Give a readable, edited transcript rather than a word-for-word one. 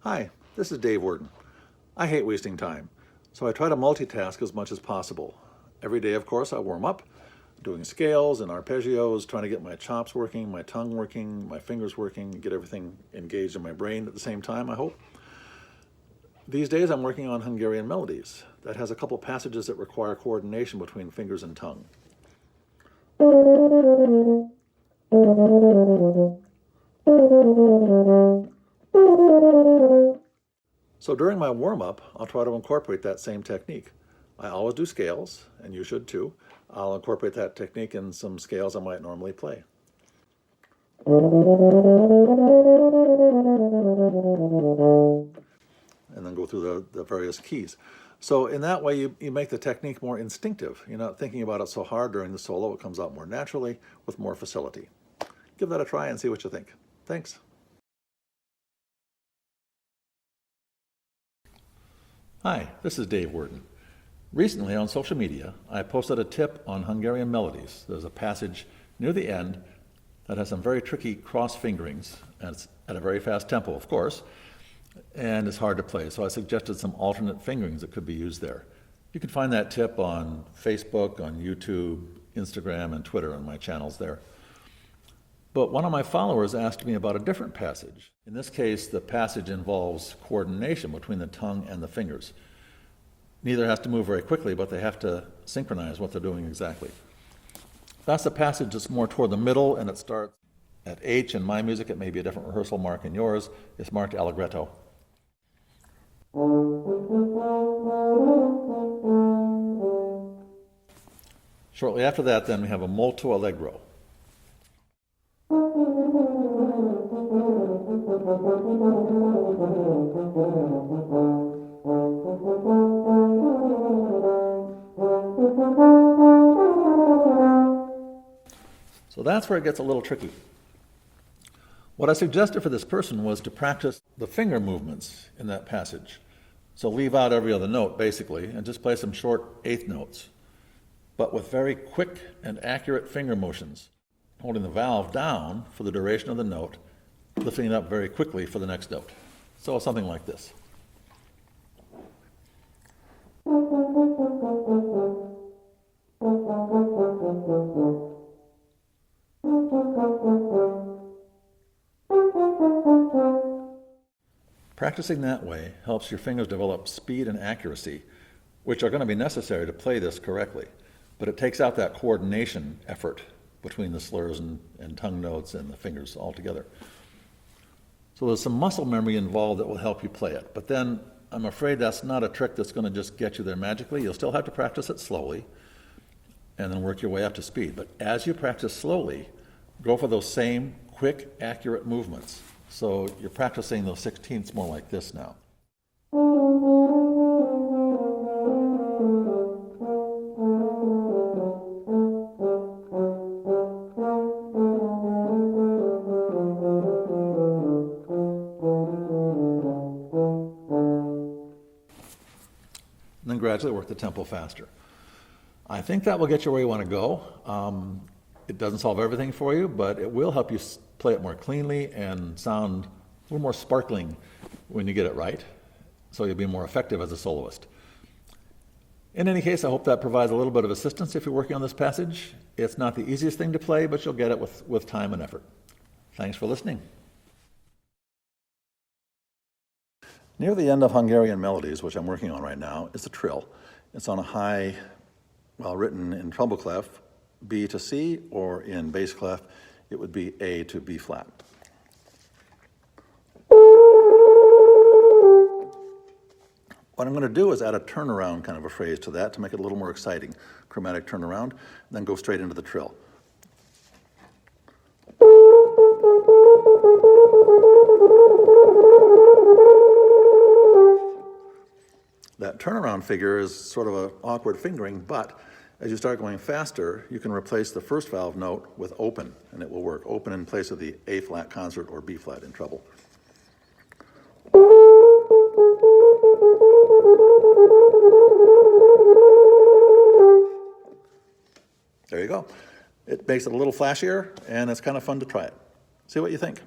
Hi, this is Dave Worden. I hate wasting time, so I try to multitask as much as possible. Every day, of course, I warm up, doing scales and arpeggios, trying to get my chops working, my tongue working, my fingers working, get everything engaged in my brain at the same time, I hope. These days I'm working on Hungarian Melodies. That has a couple passages that require coordination between fingers and tongue. So during my warm-up, I'll try to incorporate that same technique. I always do scales, and you should too. I'll incorporate that technique in some scales I might normally play. And then go through the various keys. So in that way, you make the technique more instinctive. You're not thinking about it so hard during the solo. It comes out more naturally with more facility. Give that a try and see what you think. Thanks. Hi, this is Dave Worden. Recently on social media, I posted a tip on Hungarian Melodies. There's a passage near the end that has some very tricky cross fingerings, and it's at a very fast tempo, of course, and it's hard to play. So I suggested some alternate fingerings that could be used there. You can find that tip on Facebook, on YouTube, Instagram, and Twitter on my channels there. But one of my followers asked me about a different passage. In this case, the passage involves coordination between the tongue and the fingers. Neither has to move very quickly, but they have to synchronize what they're doing exactly. That's the passage that's more toward the middle, and it starts at H in my music. It may be a different rehearsal mark in yours. It's marked allegretto. Shortly after that, then, we have a molto allegro. So that's where it gets a little tricky. What I suggested for this person was to practice the finger movements in that passage. So leave out every other note, basically, and just play some short eighth notes, but with very quick and accurate finger motions, holding the valve down for the duration of the note, lifting it up very quickly for the next note. So something like this. Practicing that way helps your fingers develop speed and accuracy, which are going to be necessary to play this correctly. But it takes out that coordination effort between the slurs and tongue notes and the fingers all together. So there's some muscle memory involved that will help you play it. But then I'm afraid that's not a trick that's going to just get you there magically. You'll still have to practice it slowly and then work your way up to speed. But as you practice slowly, go for those same quick, accurate movements. So you're practicing those sixteenths more like this now. And then gradually work the tempo faster. I think that will get you where you want to go. It doesn't solve everything for you, but it will help you play it more cleanly and sound a little more sparkling when you get it right, so you'll be more effective as a soloist. In any case, I hope that provides a little bit of assistance if you're working on this passage. It's not the easiest thing to play, but you'll get it with time and effort. Thanks for listening. Near the end of Hungarian Melodies, which I'm working on right now, is the trill. It's on a high, well, written in treble clef, B to C, or in bass clef, it would be A to B flat. What I'm going to do is add a turnaround kind of a phrase to that to make it a little more exciting. Chromatic turnaround, then go straight into the trill. That turnaround figure is sort of an awkward fingering, but as you start going faster, you can replace the first valve note with open, and it will work. Open in place of the A flat concert or B flat in treble. There you go. It makes it a little flashier, and it's kind of fun to try it. See what you think.